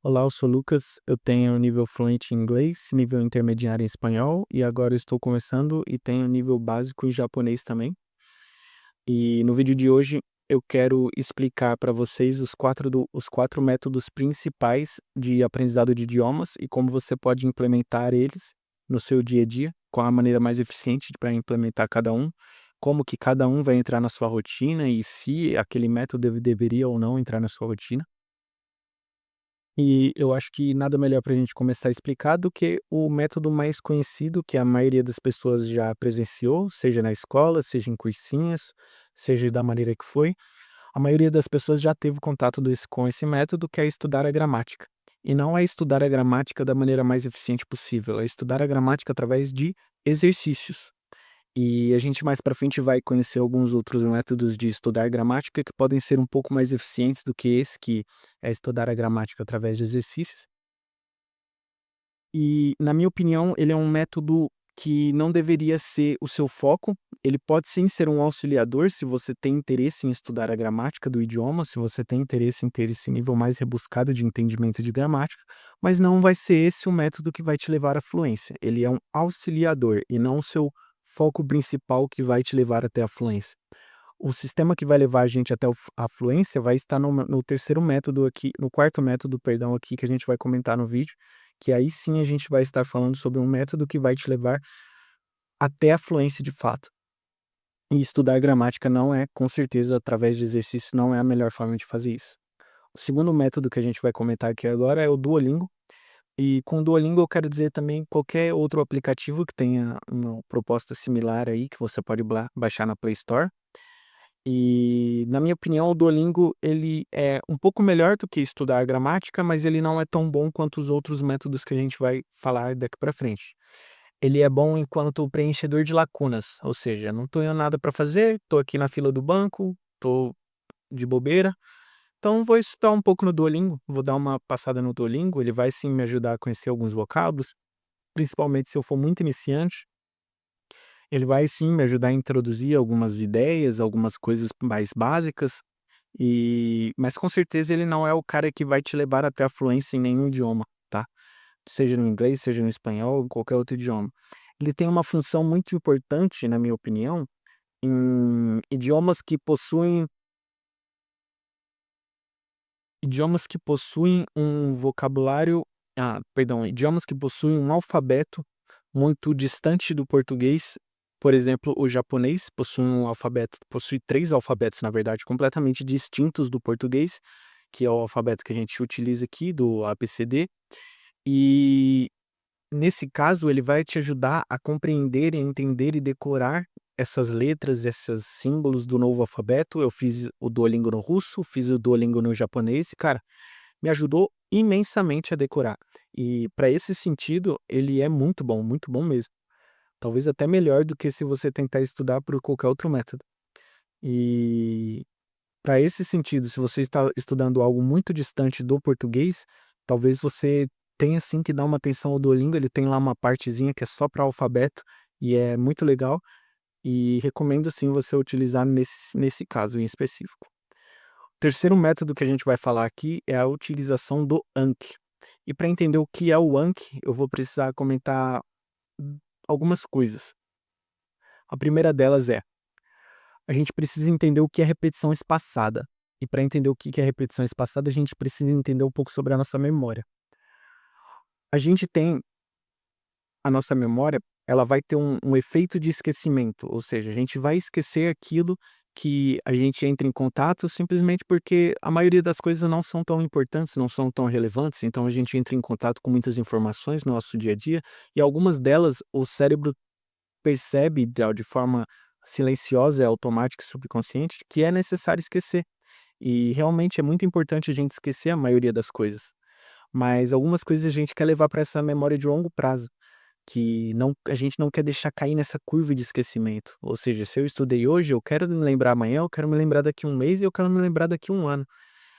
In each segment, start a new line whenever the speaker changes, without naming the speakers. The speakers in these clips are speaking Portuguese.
Olá, eu sou o Lucas, eu tenho nível fluente em inglês, nível intermediário em espanhol e agora estou começando e tenho nível básico em japonês também. E no vídeo de hoje eu quero explicar para vocês os quatro métodos principais de aprendizado de idiomas e como você pode implementar eles no seu dia a dia, qual a maneira mais eficiente para implementar cada um, como que cada um vai entrar na sua rotina e se aquele método deveria ou não entrar na sua rotina. E eu acho que nada melhor para a gente começar a explicar do que o método mais conhecido que a maioria das pessoas já presenciou, seja na escola, seja em cursinhos, seja da maneira que foi. A maioria das pessoas já teve contato com esse método, que é estudar a gramática. E não é estudar a gramática da maneira mais eficiente possível, é estudar a gramática através de exercícios. E a gente mais para frente vai conhecer alguns outros métodos de estudar gramática que podem ser um pouco mais eficientes do que esse, que é estudar a gramática através de exercícios. E, na minha opinião, ele é um método que não deveria ser o seu foco. Ele pode sim ser um auxiliador se você tem interesse em estudar a gramática do idioma, se você tem interesse em ter esse nível mais rebuscado de entendimento de gramática, mas não vai ser esse o método que vai te levar à fluência. Ele é um auxiliador e não o seu foco principal que vai te levar até a fluência. O sistema que vai levar a gente até a fluência vai estar no terceiro método aqui, no quarto método, perdão, aqui que a gente vai comentar no vídeo, que aí sim a gente vai estar falando sobre um método que vai te levar até a fluência de fato. E estudar gramática não é, com certeza, através de exercício, não é a melhor forma de fazer isso. O segundo método que a gente vai comentar aqui agora é o Duolingo. E com o Duolingo eu quero dizer também qualquer outro aplicativo que tenha uma proposta similar aí, que você pode baixar na Play Store. E, na minha opinião, o Duolingo ele é um pouco melhor do que estudar gramática, mas ele não é tão bom quanto os outros métodos que a gente vai falar daqui para frente. Ele é bom enquanto preenchedor de lacunas, ou seja, não tenho nada para fazer, estou aqui na fila do banco, estou de bobeira, então vou estudar um pouco no Duolingo, vou dar uma passada no Duolingo, ele vai sim me ajudar a conhecer alguns vocábulos, principalmente se eu for muito iniciante. Ele vai sim me ajudar a introduzir algumas ideias, algumas coisas mais básicas, mas com certeza ele não é o cara que vai te levar até a fluência em nenhum idioma, tá? Seja no inglês, seja no espanhol, ou qualquer outro idioma. Ele tem uma função muito importante, na minha opinião, em idiomas que possuem um vocabulário, perdão, idiomas que possuem um alfabeto muito distante do português. Por exemplo, o japonês possui 3 alfabetos, na verdade, completamente distintos do português, que é o alfabeto que a gente utiliza aqui, do ABCD, e nesse caso ele vai te ajudar a compreender, entender e decorar essas letras, esses símbolos do novo alfabeto. Eu fiz o Duolingo no russo, fiz o Duolingo no japonês, e cara, me ajudou imensamente a decorar. E para esse sentido, ele é muito bom mesmo. Talvez até melhor do que se você tentar estudar por qualquer outro método. E para esse sentido, se você está estudando algo muito distante do português, talvez você tenha sim que dar uma atenção ao Duolingo. Ele tem lá uma partezinha que é só para alfabeto e é muito legal, e recomendo sim você utilizar nesse caso em específico. O terceiro método que a gente vai falar aqui é a utilização do Anki. E para entender o que é o Anki, eu vou precisar comentar algumas coisas. A primeira delas é: a gente precisa entender o que é repetição espaçada. E para entender o que é repetição espaçada, a gente precisa entender um pouco sobre a nossa memória. A gente tem a nossa memória, ela vai ter um efeito de esquecimento, ou seja, a gente vai esquecer aquilo que a gente entra em contato simplesmente porque a maioria das coisas não são tão importantes, não são tão relevantes, então a gente entra em contato com muitas informações no nosso dia a dia e algumas delas o cérebro percebe de forma silenciosa, automática e subconsciente que é necessário esquecer. E realmente é muito importante a gente esquecer a maioria das coisas. Mas algumas coisas a gente quer levar para essa memória de longo prazo, que não, a gente não quer deixar cair nessa curva de esquecimento. Ou seja, se eu estudei hoje, eu quero me lembrar amanhã, eu quero me lembrar daqui a um mês e eu quero me lembrar daqui a um ano.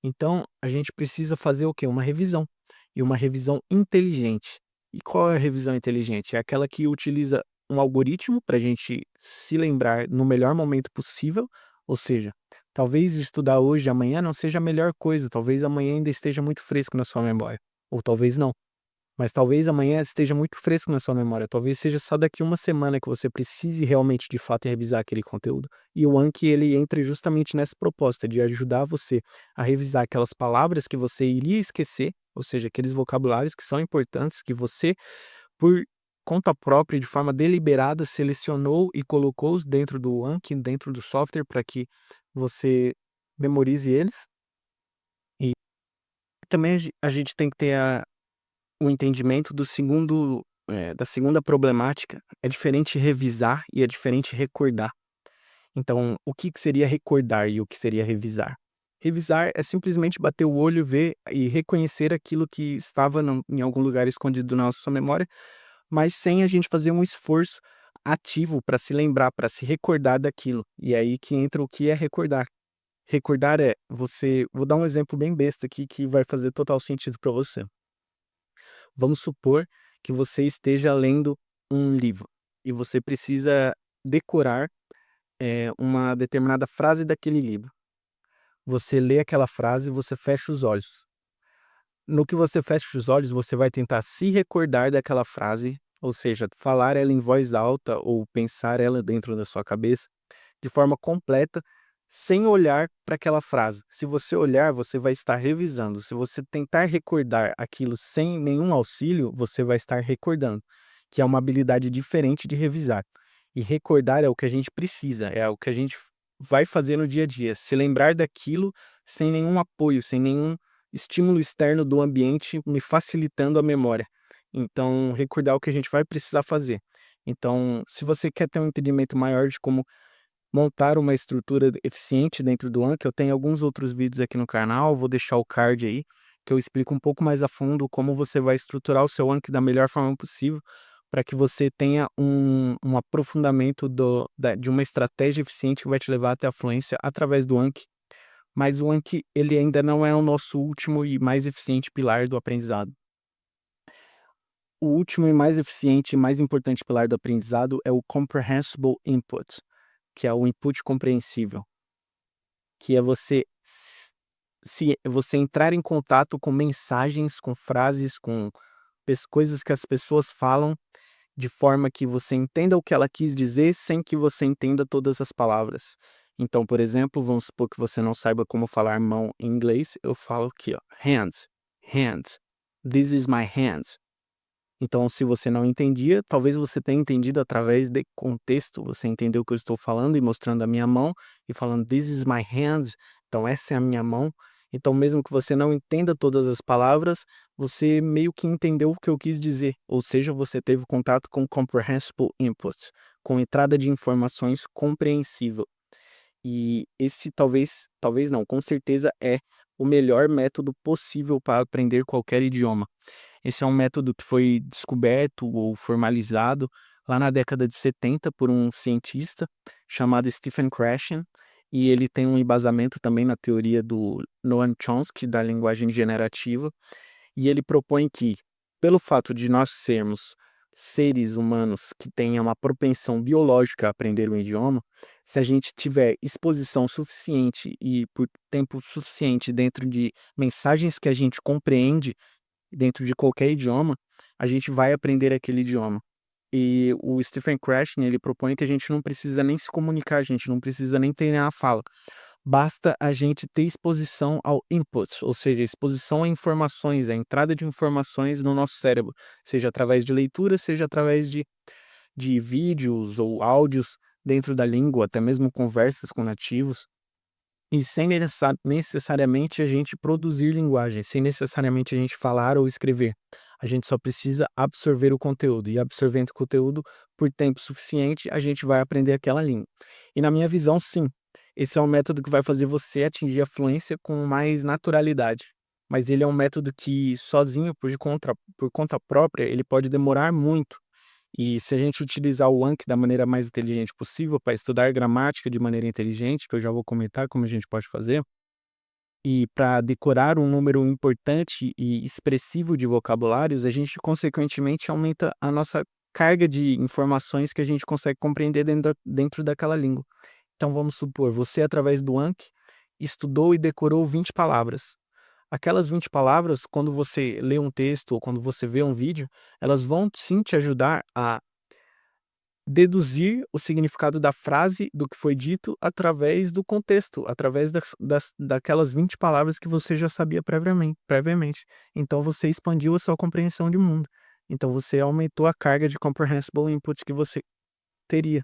Então, a gente precisa fazer o quê? Uma revisão. E uma revisão inteligente. E qual é a revisão inteligente? É aquela que utiliza um algoritmo para a gente se lembrar no melhor momento possível. Ou seja, talvez estudar hoje, amanhã não seja a melhor coisa. Talvez amanhã ainda esteja muito fresco na sua memória. ou talvez não. Mas talvez amanhã esteja muito fresco na sua memória, talvez seja só daqui uma semana que você precise realmente de fato revisar aquele conteúdo. E o Anki ele entra justamente nessa proposta de ajudar você a revisar aquelas palavras que você iria esquecer, ou seja, aqueles vocabulários que são importantes, que você, por conta própria, de forma deliberada, selecionou e colocou-os dentro do Anki, dentro do software, para que você memorize eles. E também a gente tem que ter o entendimento do segundo, da segunda problemática. É diferente revisar e é diferente recordar. Então, o que que seria recordar e o que seria revisar? Revisar é simplesmente bater o olho, ver e reconhecer aquilo que estava em algum lugar escondido na nossa memória, mas sem a gente fazer um esforço ativo para se lembrar, para se recordar daquilo. E é aí que entra o que é recordar. Recordar é você. Vou dar um exemplo bem besta aqui que vai fazer total sentido para você. Vamos supor que você esteja lendo um livro e você precisa decorar, uma determinada frase daquele livro. Você lê aquela frase, você fecha os olhos. No que você fecha os olhos, você vai tentar se recordar daquela frase, ou seja, falar ela em voz alta ou pensar ela dentro da sua cabeça de forma completa, sem olhar para aquela frase. Se você olhar, você vai estar revisando. Se você tentar recordar aquilo sem nenhum auxílio, você vai estar recordando, que é uma habilidade diferente de revisar. E recordar é o que a gente precisa, é o que a gente vai fazer no dia a dia, se lembrar daquilo sem nenhum apoio, sem nenhum estímulo externo do ambiente me facilitando a memória. Então, recordar é o que a gente vai precisar fazer. Então, se você quer ter um entendimento maior de como montar uma estrutura eficiente dentro do Anki, eu tenho alguns outros vídeos aqui no canal, vou deixar o card aí, que eu explico um pouco mais a fundo como você vai estruturar o seu Anki da melhor forma possível, para que você tenha um aprofundamento de uma estratégia eficiente que vai te levar até a fluência através do Anki. Mas o Anki, ele ainda não é o nosso último e mais eficiente pilar do aprendizado. O último e mais eficiente e mais importante pilar do aprendizado é o Comprehensible Input, que é o input compreensível, que é você entrar em contato com mensagens, com frases, com coisas que as pessoas falam, de forma que você entenda o que ela quis dizer, sem que você entenda todas as palavras. Então, por exemplo, vamos supor que você não saiba como falar mão em inglês, eu falo aqui, ó, hands, hands, this is my hands. Então, se você não entendia, talvez você tenha entendido através de contexto, você entendeu o que eu estou falando e mostrando a minha mão e falando "This is my hands", então essa é a minha mão. Então, mesmo que você não entenda todas as palavras, você meio que entendeu o que eu quis dizer, ou seja, você teve contato com comprehensible input, com entrada de informações compreensível. E esse talvez não, com certeza é o melhor método possível para aprender qualquer idioma. Esse é um método que foi descoberto ou formalizado lá na década de 70 por um cientista chamado Stephen Krashen, e ele tem um embasamento também na teoria do Noam Chomsky da linguagem generativa, e ele propõe que, pelo fato de nós sermos seres humanos que tenham uma propensão biológica a aprender um idioma, se a gente tiver exposição suficiente e por tempo suficiente dentro de mensagens que a gente compreende, dentro de qualquer idioma, a gente vai aprender aquele idioma. E o Stephen Krashen, ele propõe que a gente não precisa nem se comunicar, a gente não precisa nem treinar a fala. Basta a gente ter exposição ao input, ou seja, exposição a informações, a entrada de informações no nosso cérebro, seja através de leitura, seja através de vídeos ou áudios dentro da língua, até mesmo conversas com nativos. E sem necessariamente a gente produzir linguagem, sem necessariamente a gente falar ou escrever. A gente só precisa absorver o conteúdo, e absorvendo o conteúdo por tempo suficiente, a gente vai aprender aquela língua. E na minha visão, sim, esse é um método que vai fazer você atingir a fluência com mais naturalidade. Mas ele é um método que sozinho, por conta própria, ele pode demorar muito. E se a gente utilizar o Anki da maneira mais inteligente possível para estudar gramática de maneira inteligente, que eu já vou comentar como a gente pode fazer, e para decorar um número importante e expressivo de vocabulários, a gente consequentemente aumenta a nossa carga de informações que a gente consegue compreender dentro daquela língua. Então vamos supor, você através do Anki estudou e decorou 20 palavras. Aquelas 20 palavras, quando você lê um texto ou quando você vê um vídeo, elas vão sim te ajudar a deduzir o significado da frase, do que foi dito, através do contexto, através daquelas 20 palavras que você já sabia previamente. Então você expandiu a sua compreensão de mundo. Então você aumentou a carga de comprehensible input que você teria.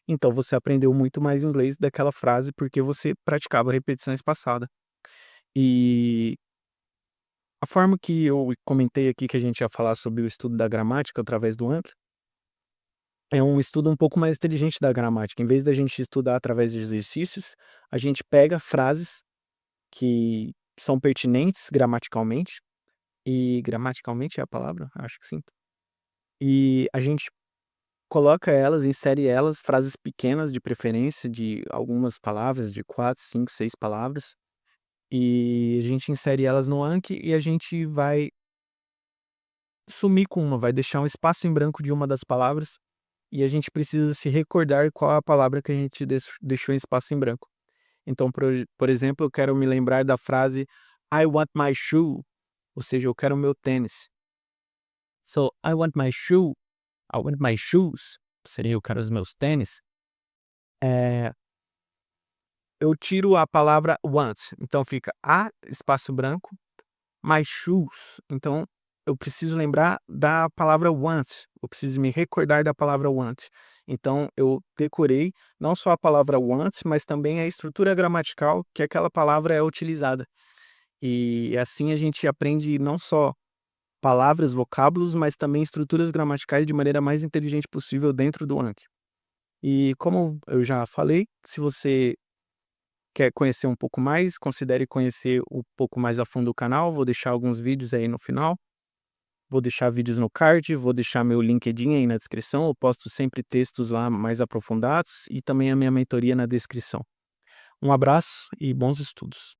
Então você aprendeu muito mais inglês daquela frase, porque você praticava a repetição espaçada. E a forma que eu comentei aqui que a gente ia falar sobre o estudo da gramática através do Anki, é um estudo um pouco mais inteligente da gramática. Em vez da gente estudar através de exercícios, a gente pega frases que são pertinentes gramaticalmente, e gramaticalmente é a palavra? Acho que sim. E a gente coloca elas, insere elas, frases pequenas de preferência, de algumas palavras, de 4, 5, 6 palavras, e a gente insere elas no Anki e a gente vai sumir com uma, vai deixar um espaço em branco de uma das palavras, e a gente precisa se recordar qual é a palavra que a gente deixou em espaço em branco. Então, por exemplo, eu quero me lembrar da frase "I want my shoe", ou seja, eu quero o meu tênis. So, I want my shoe, I want my shoes, seria eu quero os meus tênis. Eh, eu tiro a palavra want, então fica a espaço branco, my shoes. Então, eu preciso lembrar da palavra want, eu preciso me recordar da palavra want. Então, eu decorei não só a palavra want, mas também a estrutura gramatical que aquela palavra é utilizada. E assim a gente aprende não só palavras, vocábulos, mas também estruturas gramaticais de maneira mais inteligente possível dentro do Anki. E como eu já falei, se você quer conhecer um pouco mais, considere conhecer um pouco mais a fundo o canal. Vou deixar alguns vídeos aí no final. Vou deixar vídeos no card, vou deixar meu LinkedIn aí na descrição. Eu posto sempre textos lá mais aprofundados e também a minha mentoria na descrição. Um abraço e bons estudos.